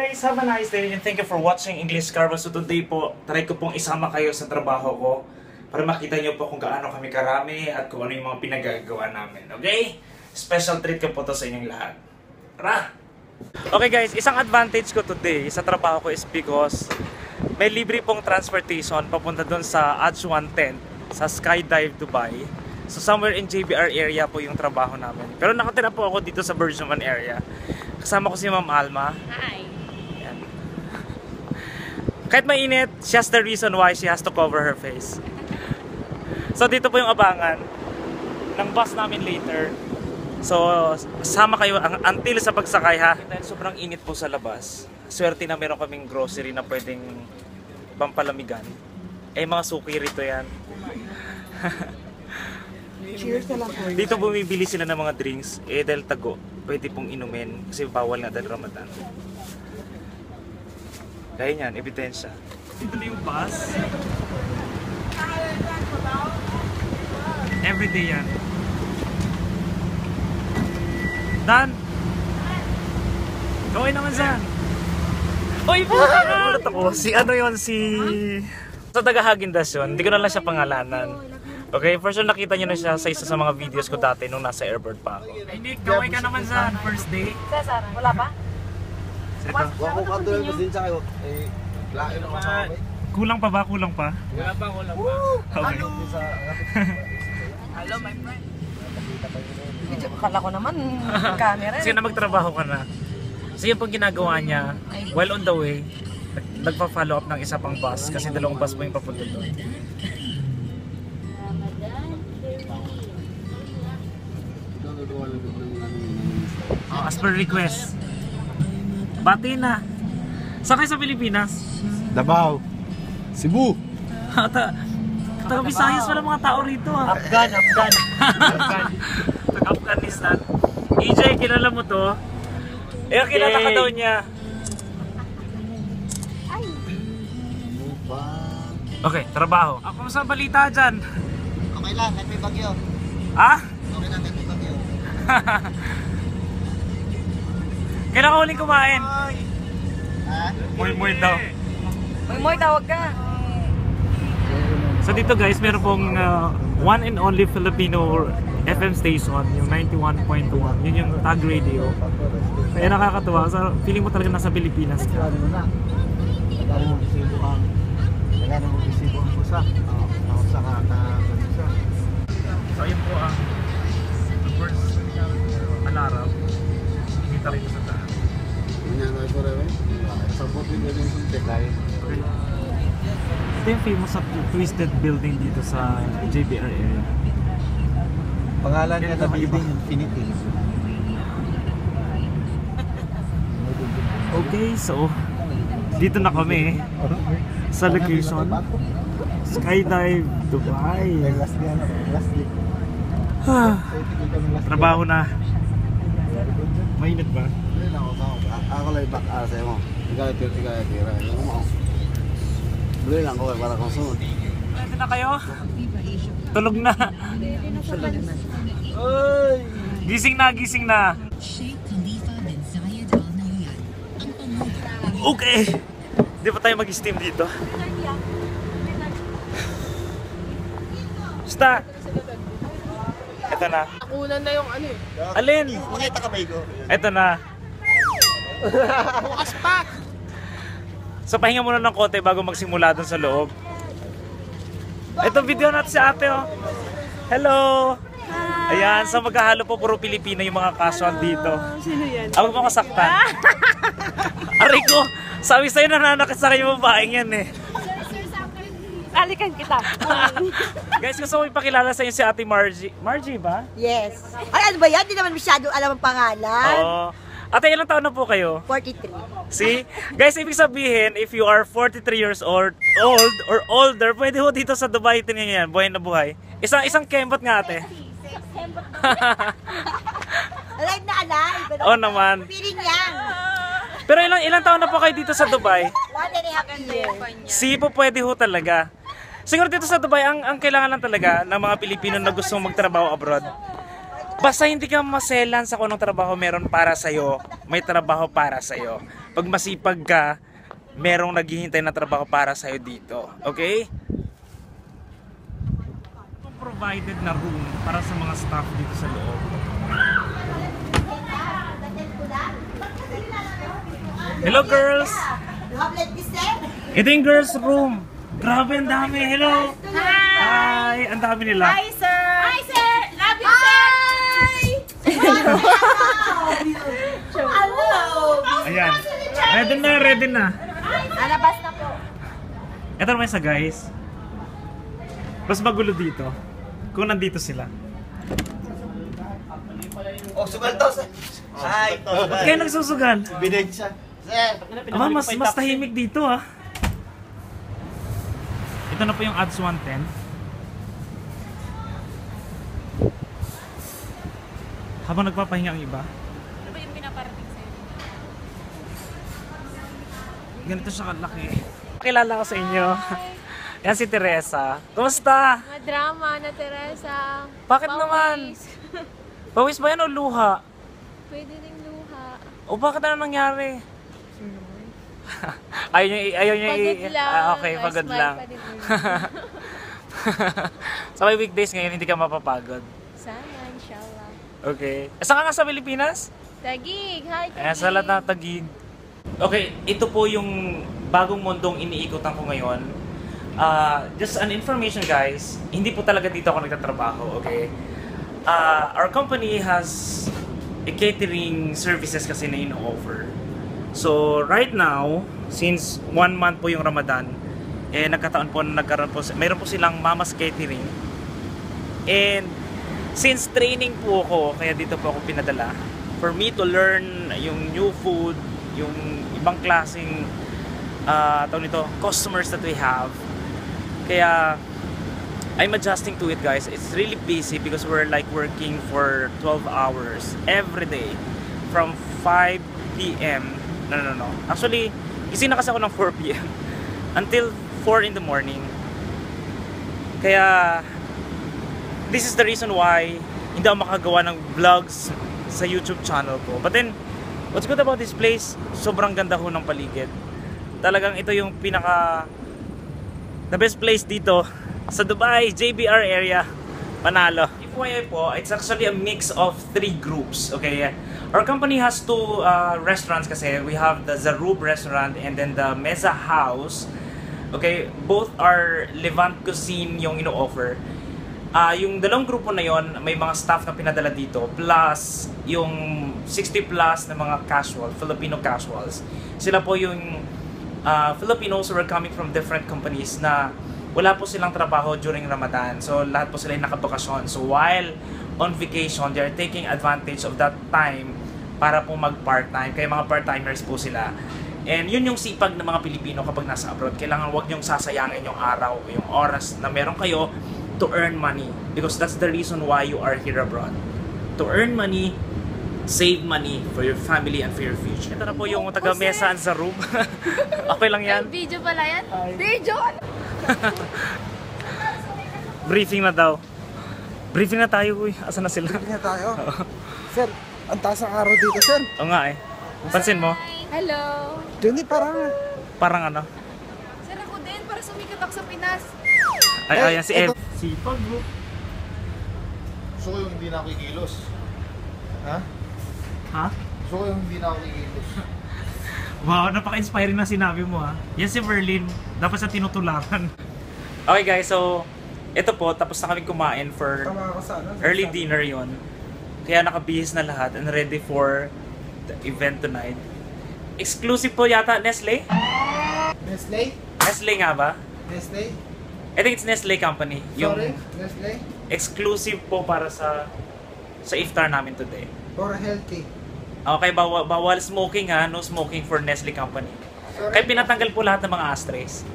guys! Have a nice day and thank you for watching English Carbon. So today po, try ko pong isama kayo sa trabaho ko para makita nyo po kung gaano kami karami at kung ano yung mga pinagagawa namin. Okay? Special treat ko po to sa inyong lahat. Tara! Okay guys, isang advantage ko today sa trabaho ko is because may libre pong transportation papunta dun sa Adj 110 sa Skydive Dubai. So somewhere in JBR area po yung trabaho namin. Pero nakatira po ako dito sa Burjuman area. Kasama ko si Ma'am Alma. Hi. Yan. Kahit mainit, she's the reason why she has to cover her face. So dito po yung abangan ng bus namin later. So sama kayo until sa pagsakay ha. Dahil sobrang init po sa labas. Swerte na meron kaming grocery na pwedeng pampalamigan. Eh mga suki rito yan. Cheers na lang po. Dito bumibili sila ng mga drinks. Eh dahil tago, pwede pong inumin. Kasi bawal nga dahil Ramadan. Kaya yan, ebidensya. Dito na yung bus. Everyday yan. Dan! Gawin naman saan? Uy! Pumunod ako. Si ano yun? Si... Sa taga-Hagendas yun. Hindi ko na lang siya pangalanan. Okay, first time nakita nyo na siya sa isa sa mga videos ko dati nung nasa airport pa ako. Ay Nick, gawin ka naman sa first day. Cesar, wala pa? Kulang pa ba? Kulang pa? Wala pa. Okay. Hello, my friend. Akala ko naman, camera. Kasi na magtrabaho ka na. So yun pong ginagawa niya, while on the way, nagpa-follow up ng isa pang bus kasi dalawang bus po yung papunta doon. As per request. Bati na. Saan kayo sa Pilipinas? Davao. Cebu. Taga-Visayas wala mga tao rito ha. Afghan. Taga-Afghanistan. EJ, kilala mo to? Eh, kilala ka daw niya. Okay, trabaho. Ako sa balita dyan. Okay lang, kahit may bagyo. Ah? Okay lang, kahit may bagyo. Kailan ka huling kumain? Ha? Muy daw. Moy, tawag ka. So dito guys, meron pong one and only Filipino FM station, yung 91.1. Yun yung tag radio. Kaya nakakatuwa. So, feeling mo talaga nasa Pilipinas ka. Nagano mo resibo ang pusa. Ako sa kanisa. So ayun po ang first alarm. Kita rin sa taas. Nangyari ko rin. Sabot din yung suntikay. Ito yung famous sa twisted building dito sa JBR area. Pangalan niya na Building Infinity. Okay, so dito na kami sa location Skydive Dubai. Last day. Trabaho na. Mainit ba? Ako lang back sa mo. Ikaw tira. Bili lang ko para kung sunod. Ready na kayo? Tulog na. Oy! Gising na. Okay. Hindi pa tayo mag-steam dito. Basta. Ito na. Nakunan na yung ano eh. Alin? Makita ka ba ko? Ito na. Bukas pa! So pahinga muna ng konti bago magsimula dun sa loob. Ito video natin si ate oh. Hello! Hi. Ayan, so maghahalo po puro Pilipino yung mga casual dito. Sino yan? Ako mo kasaktan. Aray ko, sabi sa'yo nananakit sa akin yung babaeng yan eh. Alikan kita. Guys, gusto ko ipakilala sa inyo si ate Margie. Margie ba? Yes. Ay, ano ba yan? Di naman masyado alam ang pangalan. Oo. Ate, ilang taon na po kayo? 43. See? Guys, ibig sabihin, if you are 43 years old or older, pwede ho dito sa Dubai. Tingnan yan, buhay na buhay. Isang kembot nga ate. Alive na alive. Oo naman. Feeling yan. Pero ilang taon na po kayo dito sa Dubai? 1.5 years. Si po pwede ho talaga. Siguro dito sa Dubai, ang kailangan lang talaga ng mga Pilipino na gustong magtrabaho abroad. Basta hindi ka maselan sa kung anong trabaho meron para sa'yo, may trabaho para sa'yo. pag masipag ka, merong naghihintay na trabaho para sa'yo dito. Okay? Provided na room para sa mga staff dito sa loob. Hello girls! Ito yung girls room. Grabe, ang dami. Hello! Hi! Ang dami nila. Hi, sir! Hi, sir! Love you, sir! Hello! Ayan. Ready na. Alabas na po. Ito naman sa guys. Mas magulo dito. Kung nandito sila. Oh, sugal to, sir. Hi. Ba't kayo nagsusugal? Binig siya. Sir. Aba, mas tahimik dito ah. Ito na po yung ads 110. Habang nagpapahinga ang iba. Ano ba yung pinaparating sa'yo? Ganito siya kalaki. Kilala ko sa inyo. Yan si Teresa. Kumusta? Madrama na Teresa. Bakit Pawis. naman? Pawis ba yan o luha? Pwede rin luha. O bakit ano nangyari? ayaw niya Pagod lang. okay, pagod Smile lang. pa din ulit. Sa may weekdays ngayon, hindi ka mapapagod. Sana, inshallah. Okay. Saan ka nga sa Pilipinas? Tagig! Hi, Tagig! Sa lahat ng Taguig. Okay, ito po yung bagong mundong iniikutan ko ngayon. Just an information guys, hindi po talaga dito ako nagtatrabaho, okay? Our company has a catering services kasi na ino-offer. So right now, since 1 month po yung Ramadan, nagkataon po na mayroon po silang Mama's Catering. And since training po ako, kaya dito po ako pinadala for me to learn yung new food, yung ibang klaseng customers that we have. Kaya I'm adjusting to it guys. It's really busy because we're like working for 12 hours every day from 5 p.m. No. Actually, gising na kasi ako ng 4 p.m. until 4 in the morning. Kaya this is the reason why hindi ako makagawa ng vlogs sa YouTube channel ko. But then, what's good about this place, sobrang ganda ho ng paligid. Talagang ito yung the best place dito sa Dubai, JBR area, Panalo. FYI po, it's actually a mix of 3 groups, okay? Our company has 2 restaurants kasi. We have the Zarub restaurant and then the Meza House. Okay, both are Levant cuisine yung ino-offer. Yung dalawang grupo na yon, may mga staff na pinadala dito plus yung 60 plus na mga Filipino casuals. Sila po yung Filipinos who are coming from different companies na wala po silang trabaho during Ramadan. So lahat po sila yung nakabakasyon. So while on vacation, they are taking advantage of that time para po mag-part-time. Kaya mga part-timers po sila. And yun yung sipag ng mga Pilipino kapag nasa abroad. Kailangan wag niyong sasayangin yung araw, yung oras na meron kayo to earn money. Because that's the reason why you are here abroad. To earn money, save money for your family and for your future. Ito na po yung taga-mesa sa room. Okay lang yan. Video pala yan? Video! Briefing na daw. Briefing na tayo, uy. Asan na sila? Hindi tayo. Sir, ang taas ng araw dito, sir. Oo nga eh. Pansin mo? Hello! Hindi, parang... Parang ano? Sir, ako din, para sumikat ako sa Pinas. Ay, ayan si Ev. ito- Sipag bro. Gusto ko yung hindi na ako kikilos. Ha? Ha? Gusto ko yung hindi na ako kikilos. Wow, napaka-inspiring na sinabi mo ha. Yan si Berlin, dapat sa tinutularan. Okay guys, so ito po, tapos na kami kumain for Tama ako sa ano. early dinner yon. Kaya nakabihis na lahat and ready for the event tonight. Exclusive po yata, Nestle? Nestle? Nestle nga ba? Nestle? I think it's Nestle company. Yung Sorry, Nestle? exclusive po para sa iftar namin today. For healthy. Okay, bawal smoking ha, no smoking for Nestle company. Kaya pinatanggal po lahat ng mga ashtrays.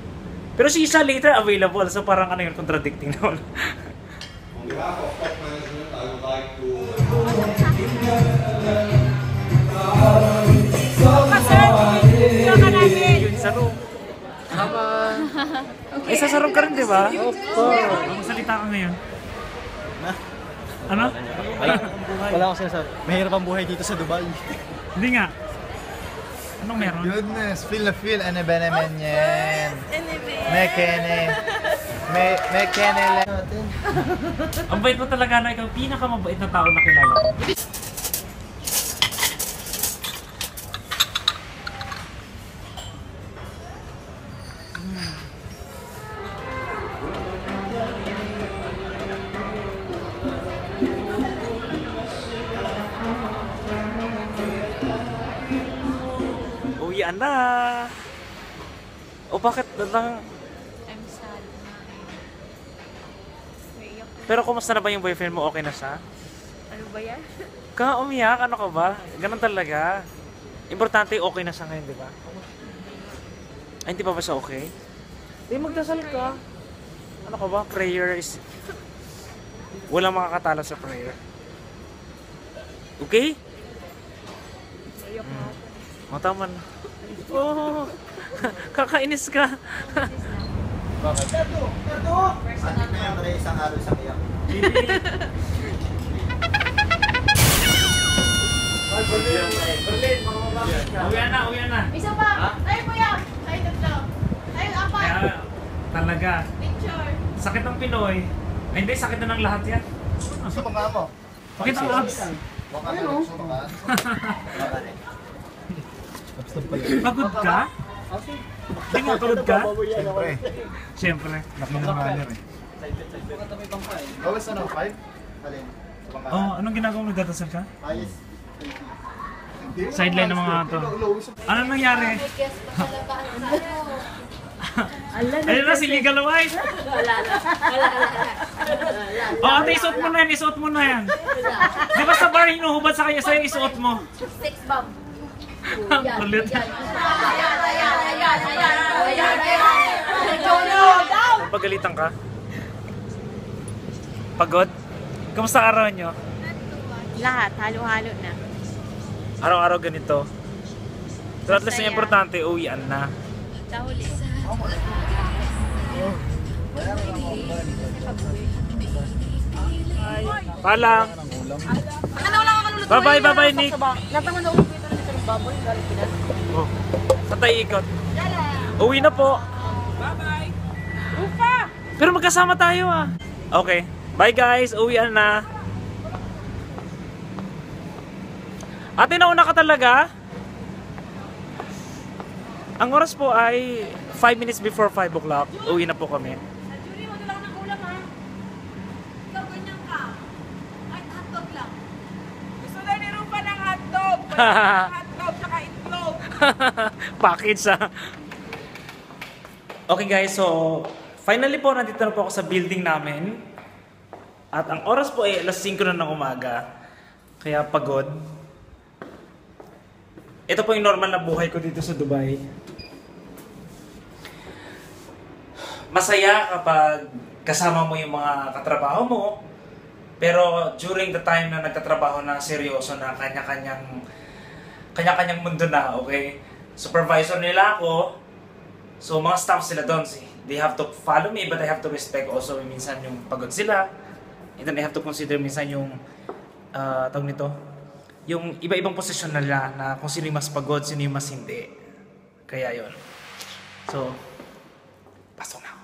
Pero shisha later available, so parang ano yun, contradicting naman. On behalf of top management, I would like to Yun sa room. Ay, sa room ka rin, di ba? Opo. Ang salita ka ngayon. Ano? Wala akong sinasabi. Mahirap ang buhay dito sa Dubai. Hindi nga. Anong meron? Goodness, feel na feel. Ano ba naman yan? Mekene. Mekene lang natin. Ang bait mo talaga na ikaw, pinakamabait na tao na kilala ko. Uwian na! O bakit lang? I'm sad. Naiyak ko. Pero kumusta na ba yung boyfriend mo? Okay na siya? Ano ba yan? Ka umiyak? Ano ka ba? Ganun talaga. Importante okay na siya ngayon, di ba? Ay, hindi pa ba siya okay? Di, magdasal ka. Ano ka ba? Prayer is... Walang makakatalo sa prayer. Okay? Naiyak na ako. O, tama na. Oh, kakainis ka. Bakit? Ano na yung pre, isang araw, isang iyak. Uwian na, uwian na. Isa pa! Ay, kuya! Ay, tatlo! Ay, apat! Kaya, talaga. Picture! Sakit ng Pinoy. Ay, hindi, sakit na ng lahat yan. Gusto pa nga ako. Pakita ang abs. Baka na gusto pa nga. Pagod ka? Hindi mo pagod ka? Siyempre. Siyempre. Laki ng runner eh. Gawis ano, 5? Alin? Oh, anong ginagawa mo? Nagdadasal ka? Ayos. Sideline ng mga to. Ano nangyari? Ayun na, si Legal White. Oh, ate, isuot mo na yan, isuot mo na yan. Di ba sa bar hinuhubad sa kanya sa'yo, isuot mo? Six bomb! Ang kulit. Pagalitan ka? Pagod? Kamusta araw nyo? Lahat, halo-halo na. Araw-araw ganito. So at least yung Masaya. importante, uwian na. Sa huli. Paalam. Bye-bye, bye-bye, Nick. Natangan na uwi ito ng baboy, galing Pinas. Oh. Saan tayo ikot? Uwi na po. Bye-bye! Pero magkasama tayo ah. Okay. Bye guys, uwian na. Ate, nauna ka talaga? Ang oras po ay 5 minutes before 5 o'clock. Uwi na po kami. Julie, wala lang ng ulam ha. Ikaw ganyan ka. Ay, hotdog lang. Gusto na ni Rupa ng hotdog. Hotdog, saka itlog. Package ah. Okay guys, so finally po nandito na po ako sa building namin. At ang oras po ay alas 5 na ng umaga. Kaya pagod. Ito po yung normal na buhay ko dito sa Dubai. Masaya kapag kasama mo yung mga katrabaho mo. Pero during the time na nagtatrabaho na seryoso na kanya-kanyang mundo na, okay? Supervisor nila ako. So mga staff sila doon. They have to follow me but I have to respect also minsan yung pagod sila. And then I have to consider minsan yung tawag nito, yung iba-ibang posisyon nila na kung sino yung mas pagod, sino yung mas hindi. Kaya yon. So, pasok na ako.